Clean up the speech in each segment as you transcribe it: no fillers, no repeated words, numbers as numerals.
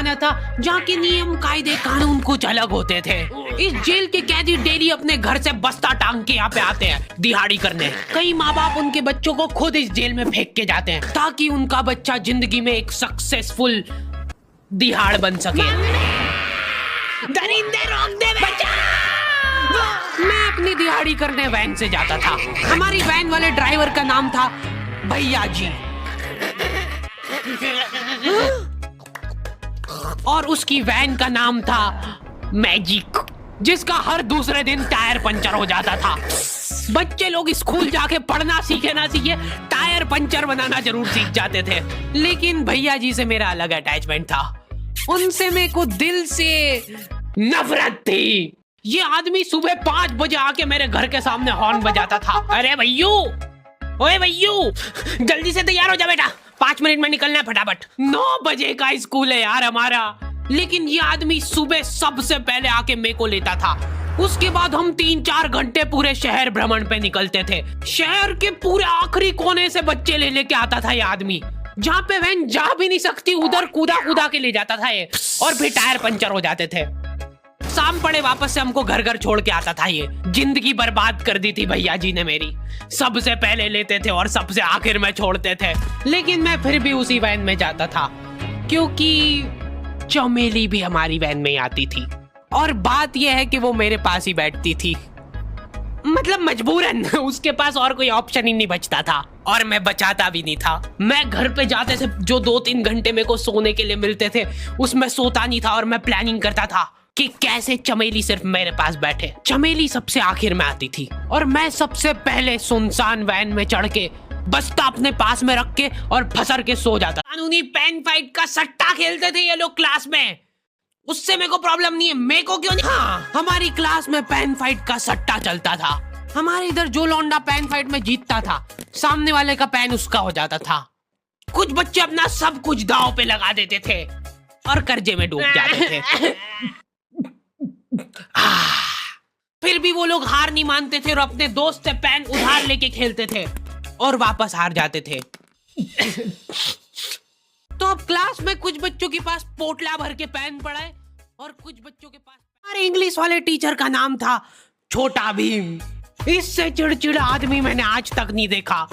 जमाना था जहाँ के नियम कायदे कानून कुछ अलग होते थे। इस जेल के कैदी डेली अपने घर से बस्ता टांग के यहाँ पे आते हैं दिहाड़ी करने। कई माँ बाप उनके बच्चों को खुद इस जेल में फेंक के जाते हैं ताकि उनका बच्चा जिंदगी में एक सक्सेसफुल दिहाड़ बन सके। दरिंदे रोक दे बच्चा। मैं अपनी दिहाड़ी करने वैन से जाता था। हमारी वैन वाले ड्राइवर का नाम था भैया जी और उसकी वैन का नाम था मैजिक, जिसका हर दूसरे दिन टायर पंचर हो जाता था। बच्चे लोग स्कूल जाके पढ़ना सीखे ना सीखे टायर पंचर बनाना जरूर सीख जाते थे। लेकिन भैया जी से मेरा अलग अटैचमेंट था। उनसे मेरे को दिल से नफरत थी। ये आदमी सुबह 5 बजे आके मेरे घर के सामने हॉर्न बजाता था। अरे भैयू, ओए भैयू, जल्दी से तैयार हो जा बेटा, 5 मिनट में निकलना है फटाफट। 9 बजे का स्कूल है यार हमारा। लेकिन ये आदमी सुबह सबसे पहले आके मेरे को लेता था। उसके बाद हम 3-4 घंटे पूरे शहर भ्रमण पे निकलते थे। शहर के पूरे आखिरी कोने से बच्चे ले लेके आता था ये आदमी। जहाँ पे वैन जा भी नहीं सकती उधर कूदा कूदा के ले जाता था ये, और फिर टायर पंचर हो जाते थे। शाम पड़े वापस से हमको घर घर छोड़ के आता था ये। जिंदगी बर्बाद कर दी थी भैया जी ने मेरी। सबसे पहले लेते थे और सबसे आखिर में छोड़ते थे। लेकिन मैं फिर भी उसी वैन में जाता था क्योंकि चमेली भी हमारी वैन में ही आती थी। और बात यह है कि वो मेरे पास ही बैठती थी, मतलब मजबूरन। उसके पास और कोई ऑप्शन ही नहीं बचता था और मैं बचाता भी नहीं था। मैं घर पे जाते थे, जो 2-3 घंटे मेरे को सोने के लिए मिलते थे उसमें सोता नहीं था और मैं प्लानिंग करता था कि कैसे चमेली सिर्फ मेरे पास बैठे। चमेली सबसे आखिर में आती थी और मैं सबसे पहले सुनसान वैन में चढ़ के बस्ता अपने पास में रख के और फसर के सो जाता। कानूनी पेन फाइट का सट्टा खेलते थे ये लोग क्लास में। उससे मेरे को प्रॉब्लम नहीं है, मेरे को क्यों नहीं? हाँ, हमारी क्लास में पेन फाइट का सट्टा चलता था। हमारे इधर जो लौंडा पेन फाइट में जीतता था सामने वाले का पेन उसका हो जाता था। कुछ बच्चे अपना सब कुछ दांव पे लगा देते थे और कर्जे में डूब जाते थे। फिर भी वो लोग हार नहीं मानते थे और अपने दोस्त से पेन उधार लेके खेलते थे और वापस हार जाते थे। तो अब क्लास में कुछ बच्चों के पास पोटला भर के पेन पड़ा है और कुछ बच्चों के पास। हमारे इंग्लिश वाले टीचर का नाम था छोटा भीम। इससे चिड़चिड़ा आदमी मैंने आज तक नहीं देखा।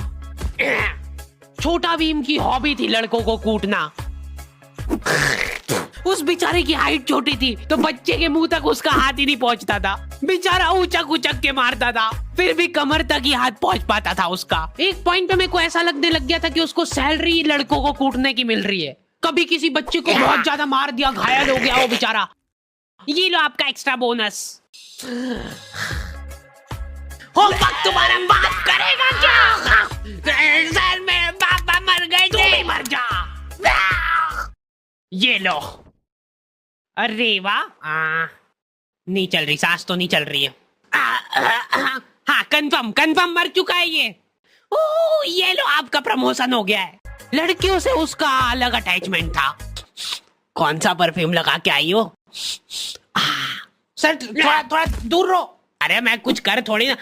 छोटा भीम की हॉबी थी लड़कों को कूटना। उस बेचारे की हाइट छोटी थी तो बच्चे के मुंह तक उसका हाथ ही नहीं पहुंचता था। बेचारा उचक उचक के मारता था, फिर भी कमर तक ही हाथ पहुंच पाता था उसका। एक पॉइंट पे मेरे को ऐसा लगने लग गया था कि उसको सैलरी लड़कों को कूटने की मिल रही है। कभी किसी बच्चे को बहुत ज्यादा मार दिया, घायल हो गया वो बेचारा, ये लो आपका एक्स्ट्रा बोनस। होमवर्क तुम्हारा बाप करेगा क्या? सर मेरे पापा मर गए थे। तू भी मर जा। ये लो। अरे वाह, नहीं चल रही, सांस तो नहीं चल रही है। हाँ, कंफर्म मर चुका है ये। ओह, ये लो आपका प्रमोशन हो गया है। लड़कियों से उसका अलग अटैचमेंट था। कौन सा परफ्यूम लगा के आई हो? सर थोड़ा दूर रहो। अरे मैं कुछ कर थोड़ी ना।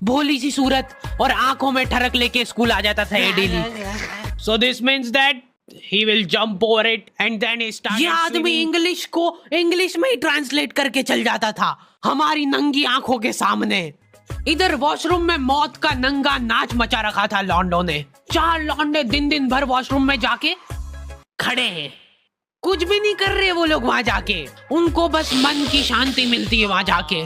भोली सी सूरत और आंखों में ठरक लेके स्कूल आ जाता था ये daily. So this means that he will jump over it and then he started. ये आदमी इंग्लिश को इंग्लिश में ही ट्रांसलेट करके चल जाता था हमारी नंगी आंखों के सामने। इधर वॉशरूम में मौत का नंगा नाच मचा रखा था लौंडों ने। 4 लौंडे दिन भर वॉशरूम में जाके खड़े हैं, कुछ भी नहीं कर रहे वो लोग वहां जाके। उनको बस मन की शांति मिलती है वहां जाके।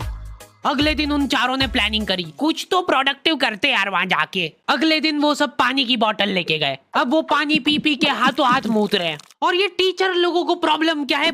अगले दिन उन चारों ने प्लानिंग करी, कुछ तो प्रोडक्टिव करते यार वहां जाके। अगले दिन वो सब पानी की बोतल लेके गए। अब वो पानी पी पी के हाथों हाथ मूत रहे हैं। और ये टीचर लोगों को प्रॉब्लम क्या है?